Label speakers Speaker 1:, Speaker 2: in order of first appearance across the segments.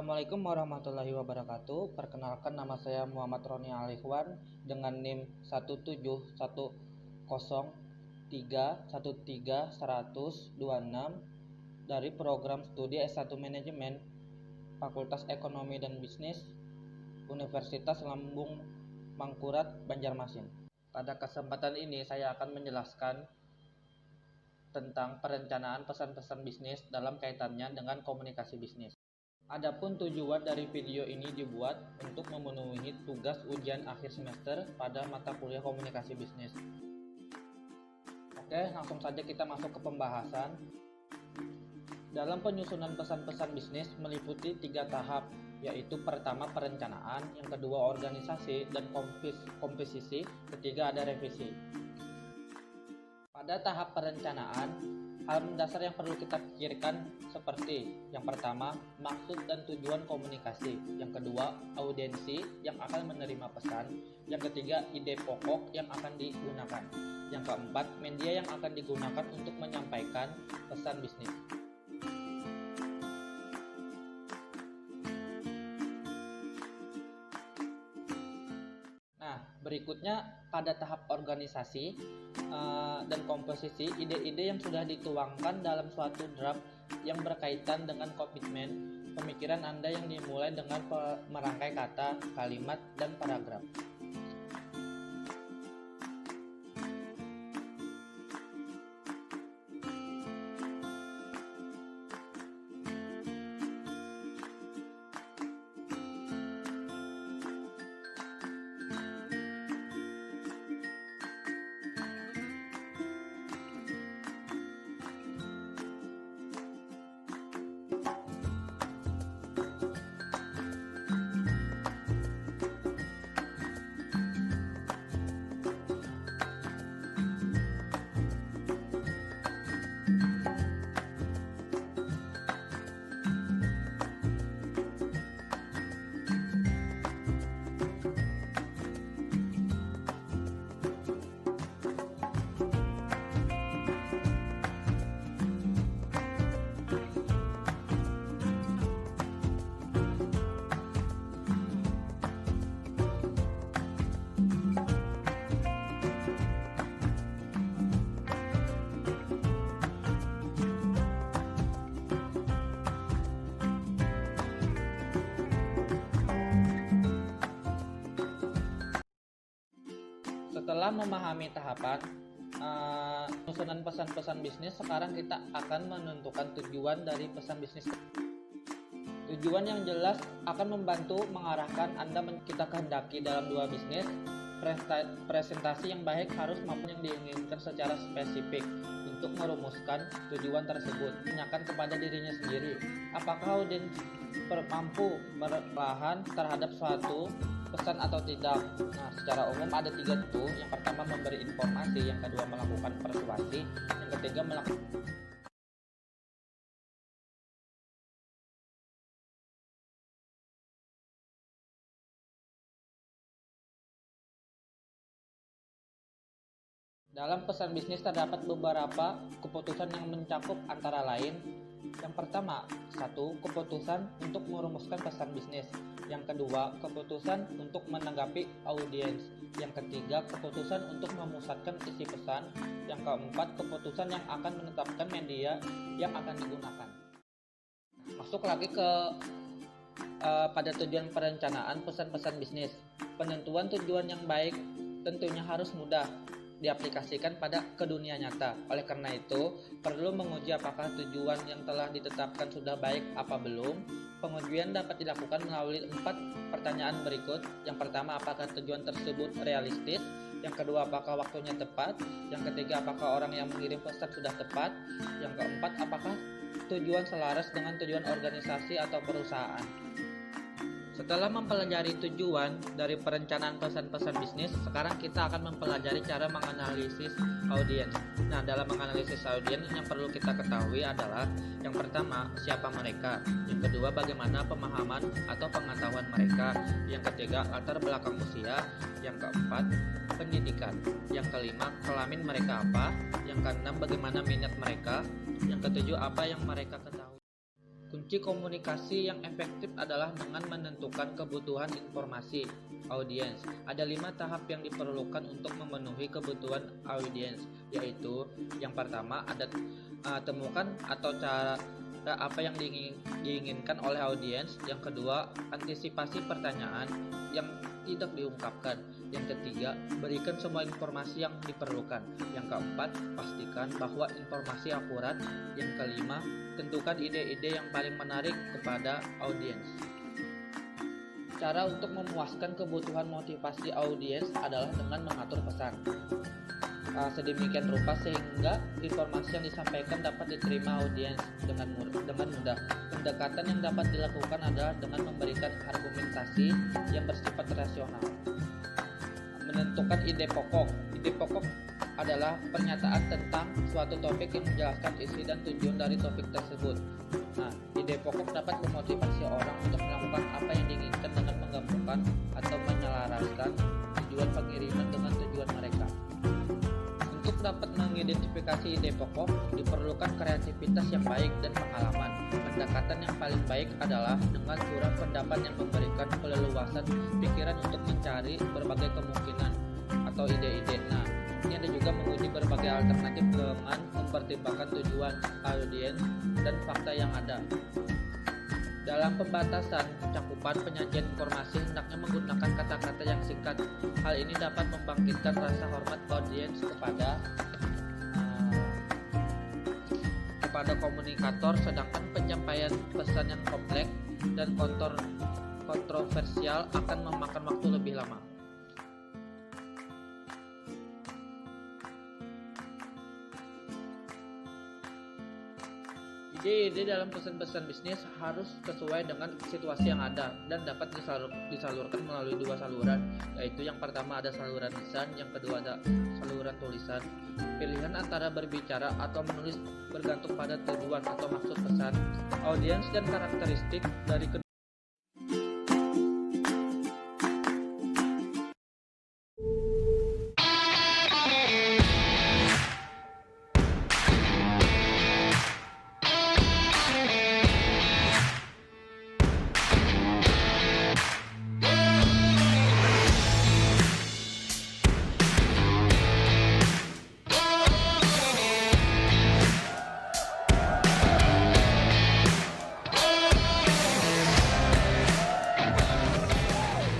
Speaker 1: Assalamualaikum warahmatullahi wabarakatuh. Perkenalkan, nama saya Muhammad Roni Ikwan dengan NIM 17103131126 dari program studi S1 Manajemen Fakultas Ekonomi dan Bisnis Universitas Lambung Mangkurat, Banjarmasin. Pada kesempatan ini saya akan menjelaskan tentang perencanaan pesan-pesan bisnis dalam kaitannya dengan komunikasi bisnis. Adapun tujuan dari video ini dibuat untuk memenuhi tugas ujian akhir semester pada mata kuliah komunikasi bisnis. Oke, langsung saja kita masuk ke pembahasan. Dalam penyusunan pesan-pesan bisnis meliputi 3 tahap, yaitu pertama perencanaan, yang kedua organisasi dan komposisi, ketiga ada revisi. Pada tahap perencanaan, hal mendasar yang perlu kita pikirkan seperti yang pertama, maksud dan tujuan komunikasi, yang kedua, audiensi yang akan menerima pesan, yang ketiga, ide pokok yang akan digunakan, yang keempat, media yang akan digunakan untuk menyampaikan pesan bisnis. Nah, berikutnya pada tahap organisasi dan komposisi, ide-ide yang sudah dituangkan dalam suatu draft yang berkaitan dengan komitmen pemikiran Anda yang dimulai dengan merangkai kata, kalimat, dan paragraf. Setelah memahami tahapan penyusunan pesan-pesan bisnis, sekarang kita akan menentukan tujuan dari pesan bisnis. Tujuan yang jelas akan membantu mengarahkan Anda kita kehendaki dalam dua bisnis. Presentasi yang baik harus mampu yang diinginkan secara spesifik. Untuk merumuskan tujuan tersebut, tanyakan kepada dirinya sendiri, apakah audiens mampu bertahan terhadap suatu pesan atau tidak. Nah, secara umum ada 3 itu. Yang pertama memberi informasi, yang kedua melakukan persuasi, yang ketiga melakukan. Dalam pesan bisnis terdapat beberapa keputusan yang mencakup antara lain. Yang pertama, 1. Keputusan untuk merumuskan pesan bisnis. Yang kedua, keputusan untuk menanggapi audiens. Yang ketiga, keputusan untuk memusatkan isi pesan. Yang keempat, keputusan yang akan menetapkan media yang akan digunakan. Masuk lagi ke pada tujuan perencanaan pesan-pesan bisnis. Penentuan tujuan yang baik tentunya harus mudah diaplikasikan ke dunia nyata. Oleh karena itu, perlu menguji apakah tujuan yang telah ditetapkan sudah baik apa belum. Pengujian dapat dilakukan melalui 4 pertanyaan berikut. Yang pertama, apakah tujuan tersebut realistis? Yang kedua, apakah waktunya tepat? Yang ketiga, apakah orang yang mengirim pesan sudah tepat? Yang keempat, apakah tujuan selaras dengan tujuan organisasi atau perusahaan? Setelah mempelajari tujuan dari perencanaan pesan-pesan bisnis, sekarang kita akan mempelajari cara menganalisis audiens. Nah, dalam menganalisis audiens yang perlu kita ketahui adalah yang pertama, siapa mereka. Yang kedua, bagaimana pemahaman atau pengetahuan mereka. Yang ketiga, latar belakang usia. Yang keempat, pendidikan. Yang kelima, kelamin mereka apa. Yang keenam, bagaimana minat mereka. Yang ketujuh, apa yang mereka ketahui. Kunci komunikasi yang efektif adalah dengan menentukan kebutuhan informasi audiens. Ada 5 tahap yang diperlukan untuk memenuhi kebutuhan audiens, yaitu yang pertama ada temukan atau cara apa yang diinginkan oleh audiens. Yang kedua, antisipasi pertanyaan yang tidak diungkapkan. Yang ketiga, berikan semua informasi yang diperlukan. Yang keempat, pastikan bahwa informasi akurat. Yang kelima, tentukan ide-ide yang paling menarik kepada audiens. Cara untuk memuaskan kebutuhan motivasi audiens adalah dengan mengatur pesan sedemikian rupa sehingga informasi yang disampaikan dapat diterima audiens dengan mudah. Pendekatan yang dapat dilakukan adalah dengan memberikan argumentasi yang bersifat rasional. Menentukan ide pokok. Ide pokok adalah pernyataan tentang suatu topik yang menjelaskan isi dan tujuan dari topik tersebut. Nah, ide pokok dapat memotivasi orang untuk melakukan apa yang diinginkan dengan menggabungkan atau menyelaraskan tujuan pengiriman dengan tujuan mereka. Untuk dapat mengidentifikasi ide pokok, diperlukan kreativitas yang baik dan pengalaman. Pendekatan yang paling baik adalah dengan curah pendapat yang memberikan keleluasan pikiran untuk mencari berbagai kemungkinan atau ide-ide. Nah, ini ada juga menguji berbagai alternatif dengan mempertimbangkan tujuan audiens dan fakta yang ada. Dalam pembatasan cakupan penyajian informasi hendaknya menggunakan kata-kata yang singkat. Hal ini dapat membangkitkan rasa hormat audiens kepada komunikator, sedangkan penyampaian pesan yang kompleks dan kontroversial akan memakan waktu lebih lama. Ide-ide dalam pesan-pesan bisnis harus sesuai dengan situasi yang ada dan dapat disalurkan melalui 2 saluran, yaitu yang pertama ada saluran lisan, yang kedua ada saluran tulisan. Pilihan antara berbicara atau menulis bergantung pada tujuan atau maksud pesan, audiens dan karakteristik dari kedua.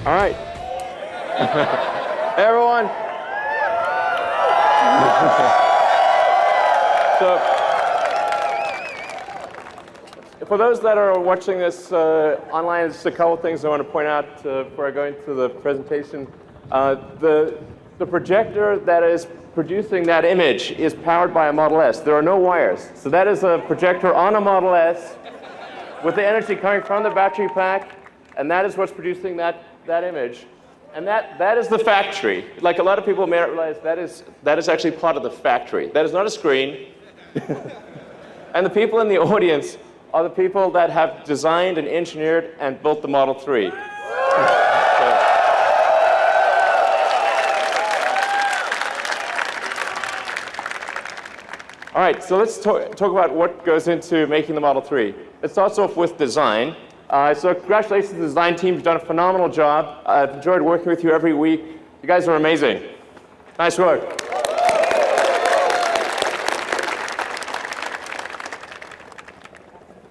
Speaker 2: All right. Hey, everyone. So, for those that are watching this online, there's a couple things I want to point out before I go into the presentation. The projector that is producing that image is powered by a Model S. There are no wires. So that is a projector on a Model S with the energy coming from the battery pack, and that is what's producing that image. And that is the factory. Like a lot of people may not realize, that is actually part of the factory. That is not a screen. And the people in the audience are the people that have designed and engineered and built the Model 3. All right, so let's talk about what goes into making the Model 3. It starts off with design. So congratulations to the design team. You've done a phenomenal job. I've enjoyed working with you every week. You guys are amazing. Nice work.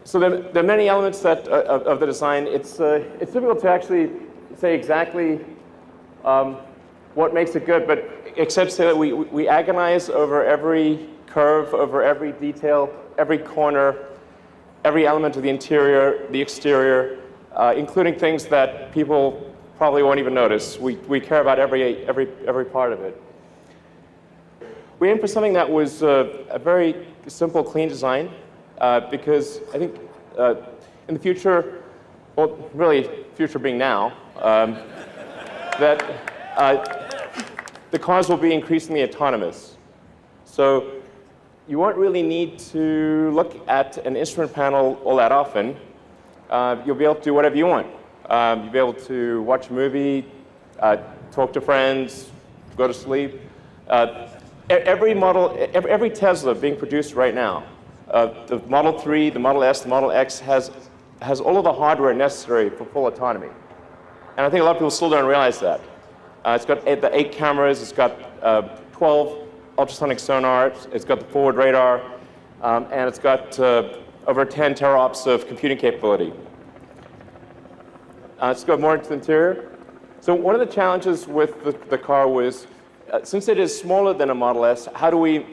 Speaker 2: So there are many elements of the design. It's difficult to actually say exactly what makes it good, but except to say that we agonize over every curve, over every detail, every corner, every element of the interior, the exterior, including things that people probably won't even notice. We care about every part of it. We aimed for something that was a very simple, clean design, because I think in the future, well, really, future being now, that the cars will be increasingly autonomous. So you won't really need to look at an instrument panel all that often. You'll be able to do whatever you want. You'll be able to watch a movie, talk to friends, go to sleep. Every Tesla being produced right now the Model 3, the Model S, the Model X has all of the hardware necessary for full autonomy. And I think a lot of people still don't realize that. It's got the 8 cameras, it's got 12 ultrasonic sonars, it's got the forward radar, and it's got over 10 teraops of computing capability. Let's go more into the interior. So one of the challenges with the car was, since it is smaller than a Model S, how do we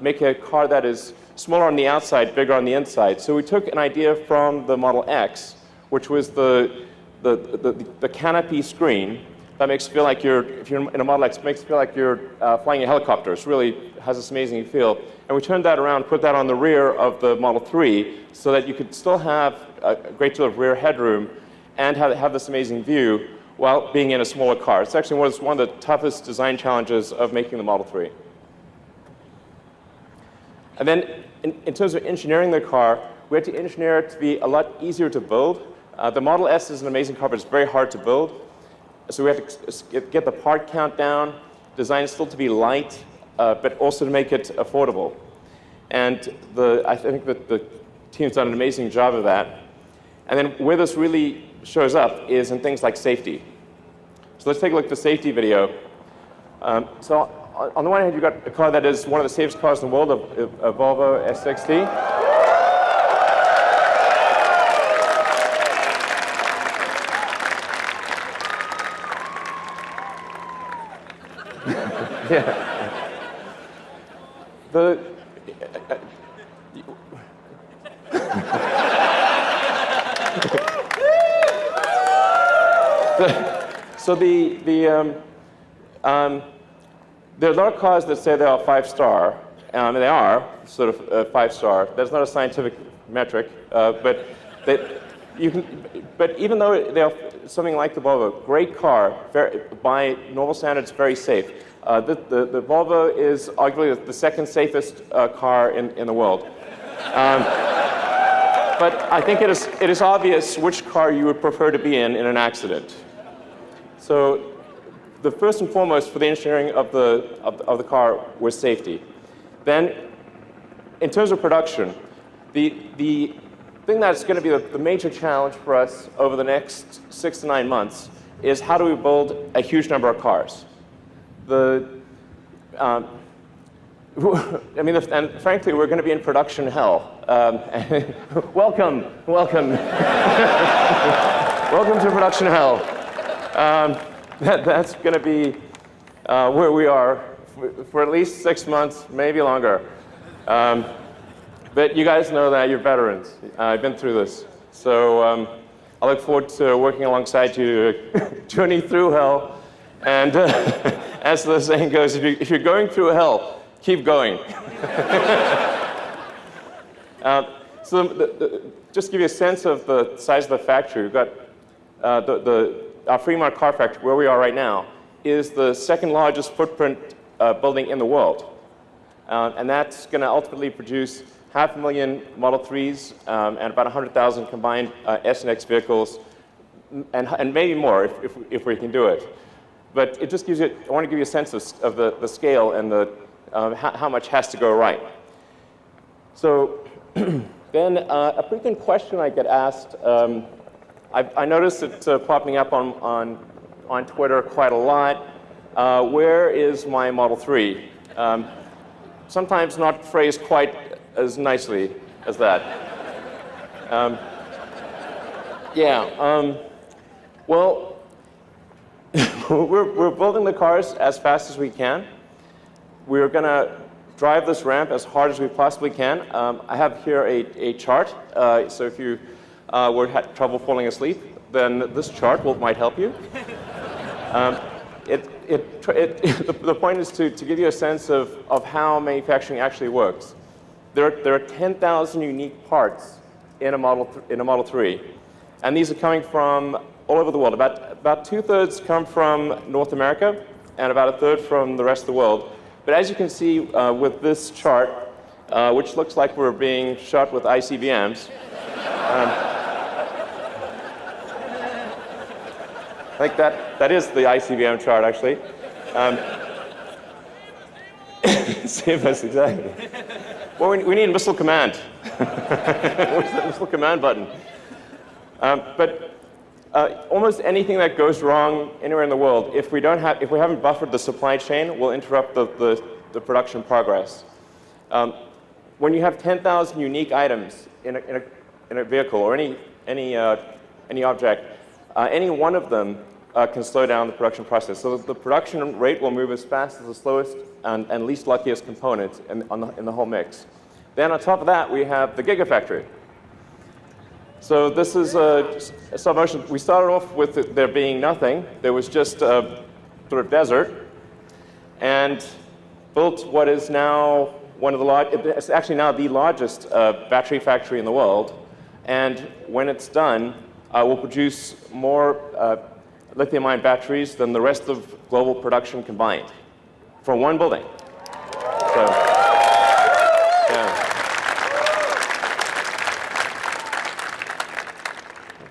Speaker 2: make a car that is smaller on the outside, bigger on the inside? So we took an idea from the Model X, which was the canopy screen that makes you feel like if you're in a Model X, it makes you feel like you're flying a helicopter. It really has this amazing feel. And we turned that around, put that on the rear of the Model 3 so that you could still have a great deal of rear headroom and have this amazing view while being in a smaller car. It's actually one of the toughest design challenges of making the Model 3. And then in terms of engineering the car, we had to engineer it to be a lot easier to build. The Model S is an amazing car, but it's very hard to build. So we had to get the part count down, design it still to be light, but also to make it affordable. And I think that the team's done an amazing job of that. And then where this really shows up is in things like safety. So let's take a look at the safety video. So on the one hand, you've got a car that is one of the safest cars in the world, a Volvo S60. Yeah. So there are a lot of cars that say they are 5-star, and they are sort of 5-star. That's not a scientific metric, but even though they are something like the Volvo, great car, by normal standards, very safe. The Volvo is arguably the second safest car in the world. But I think it is obvious which car you would prefer to be in an accident. So the first and foremost for the engineering of the car was safety. Then, in terms of production, the thing that's going to be the major challenge for us over the next 6 to 9 months is how do we build a huge number of cars. And frankly, we're going to be in production hell. Welcome. Welcome to production hell. That's going to be where we are for at least 6 months, maybe longer. But you guys know that, you're veterans. I've been through this. So I look forward to working alongside you to journey through hell. And as the saying goes, if you're going through hell, keep going. Just to give you a sense of the size of the factory, we've got our Fremont car factory, where we are right now, is the second largest footprint building in the world. And that's going to ultimately produce 500,000 Model 3s and about 100,000 combined S and X vehicles, and maybe more if we can do it. But it just gives you, I want to give you a sense of the scale and how much has to go right. So then a frequent question I get asked, I noticed it popping up on Twitter quite a lot. Where is my Model 3? Sometimes not phrased quite as nicely as that. Well, we're building the cars as fast as we can. We're going to drive this ramp as hard as we possibly can. I have here a chart, so if you had trouble falling asleep, then this chart might help you. The point is to give you a sense of how manufacturing actually works. There are 10,000 unique parts in a Model 3, and these are coming from all over the world. About 2/3 come from North America, and about 1/3 from the rest of the world. But as you can see with this chart, which looks like we're being shot with ICBMs, I think that is the ICBM chart, actually. Save us, exactly. Well, we need missile command. Where's this little command button? Almost anything that goes wrong anywhere in the world, if we haven't buffered the supply chain, will interrupt the production progress. When you have 10,000 unique items in a vehicle or any object, any one of them can slow down the production process. So the production rate will move as fast as the slowest and least luckiest component in the whole mix. Then on top of that, we have the Gigafactory. So this is a stop motion. We started off with there being nothing. There was just a sort of desert, and built what is now one of the it's actually now the largest battery factory in the world. And when it's done, we'll produce more lithium-ion batteries than the rest of global production combined from one building. So, yeah.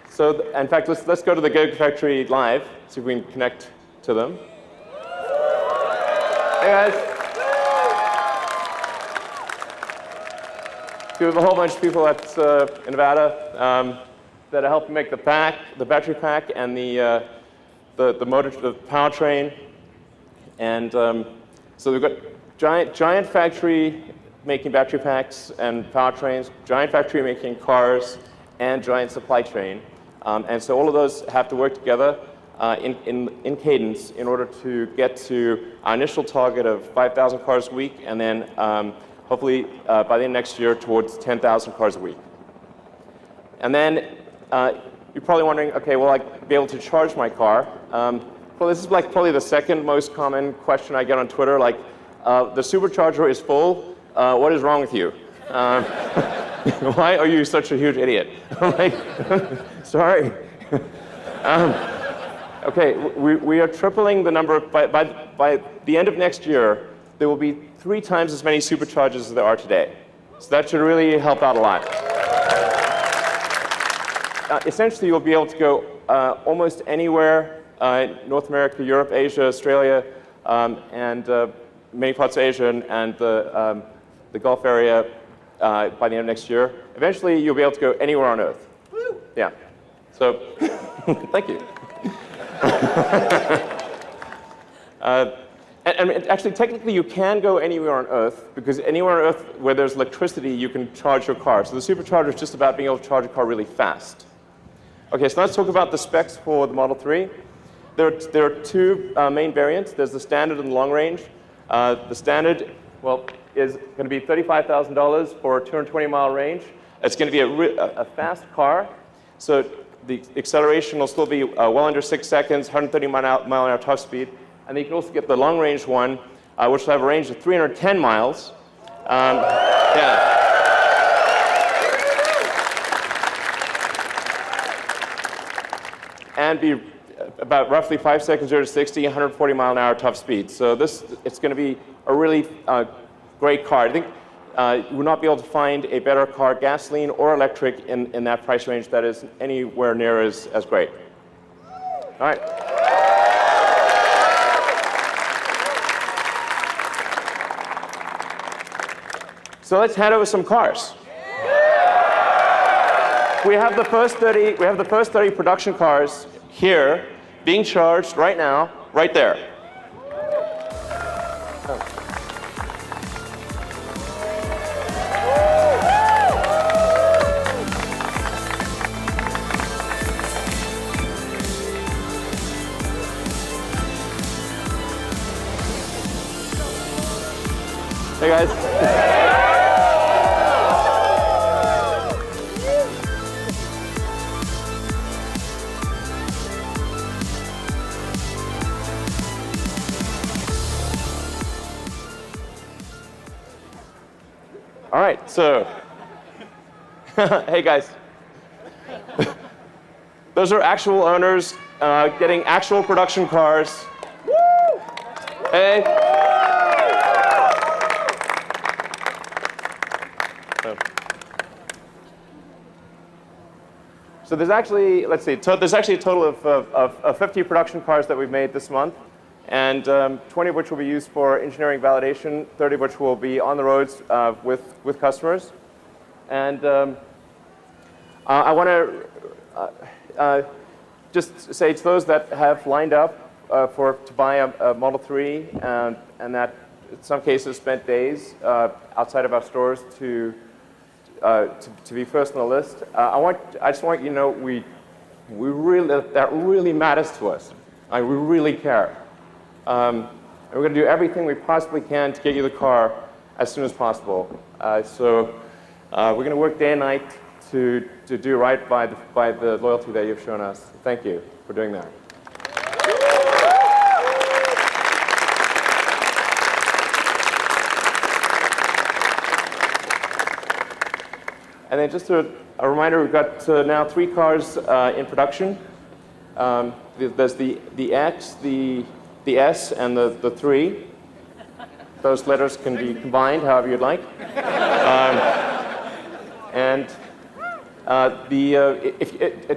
Speaker 2: So, in fact, let's go to the Gigafactory live, see if we can connect to them. Hey guys. We have a whole bunch of people in Nevada that are helping make the battery pack, and the motor, the powertrain, and so we've got giant factory making battery packs and powertrains, giant factory making cars, and giant supply chain. And so all of those have to work together in cadence in order to get to our initial target of 5,000 cars a week, and then hopefully by the end of next year towards 10,000 cars a week. And then you're probably wondering, okay, will I be able to charge my car? Well, this is like probably the second most common question I get on Twitter, like, the supercharger is full, what is wrong with you? Why are you such a huge idiot? I'm like, sorry. Okay, we are tripling the number. By the end of next year, there will be 3 times as many superchargers as there are today. So that should really help out a lot. Essentially, you'll be able to go almost anywhere, North America, Europe, Asia, Australia, and many parts of Asia and the Gulf area by the end of next year. Eventually, you'll be able to go anywhere on Earth. Woo! Yeah. So, thank you. And actually, technically, you can go anywhere on Earth, because anywhere on Earth where there's electricity, you can charge your car. So the supercharger is just about being able to charge a car really fast. Okay, so let's talk about the specs for the Model 3. There are 2 main variants. There's the standard and the long range. The standard, well, is going to be $35,000 for a 220-mile range. It's going to be a fast car. So the acceleration will still be well under 6 seconds, 130 mile an hour top speed. And then you can also get the long range one, which will have a range of 310 miles. Yeah. And be about roughly 5 seconds 0 to 60, 140 mile an hour top speed. So it's going to be a really great car. I think you will not be able to find a better car, gasoline or electric, in that price range that is anywhere near as great. All right. So let's head over some cars. We have the first 30. We have the first 30 production cars here, being charged right now, right there. Hey guys. All right, so, hey guys. Those are actual owners getting actual production cars. Woo! Hey. So there's actually, let's see, there's actually a total of 50 production cars that we've made this month, and 20 of which will be used for engineering validation, 30 of which will be on the roads with customers. And I want to just say to those that have lined up to buy a Model 3 and that in some cases spent days outside of our stores to be first on the list. I just want you to know that really matters to us. We really care. And we're going to do everything we possibly can to get you the car as soon as possible. So we're going to work day and night to do right by the loyalty that you've shown us. Thank you for doing that. And then just a reminder, we've got now 3 cars in production. There's the X, the S, and the 3. Those letters can be combined however you'd like.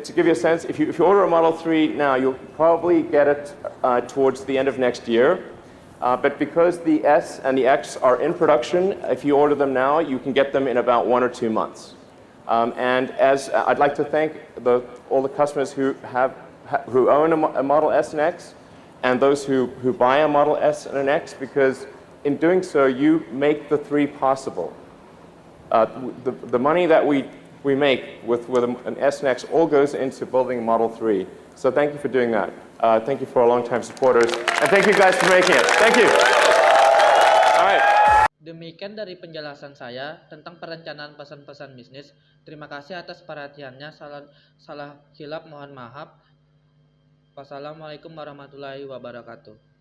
Speaker 2: To give you a sense, if you order a Model 3 now, you'll probably get it towards the end of next year. But because the S and the X are in production, if you order them now, you can get them in about 1 or 2 months. And as I'd like to thank all the customers who own a Model S and X, and those who buy a Model S and an X, because in doing so, you make the 3 possible. The money that we make with an S and X all goes into building a Model 3. So thank you for doing that. Thank you for our longtime supporters. And thank you guys for making it. Thank you. All right.
Speaker 1: Demikian dari penjelasan saya tentang perencanaan pesan-pesan bisnis. Terima kasih atas perhatiannya. Salah hilap mohon maaf. Wassalamualaikum warahmatullahi wabarakatuh.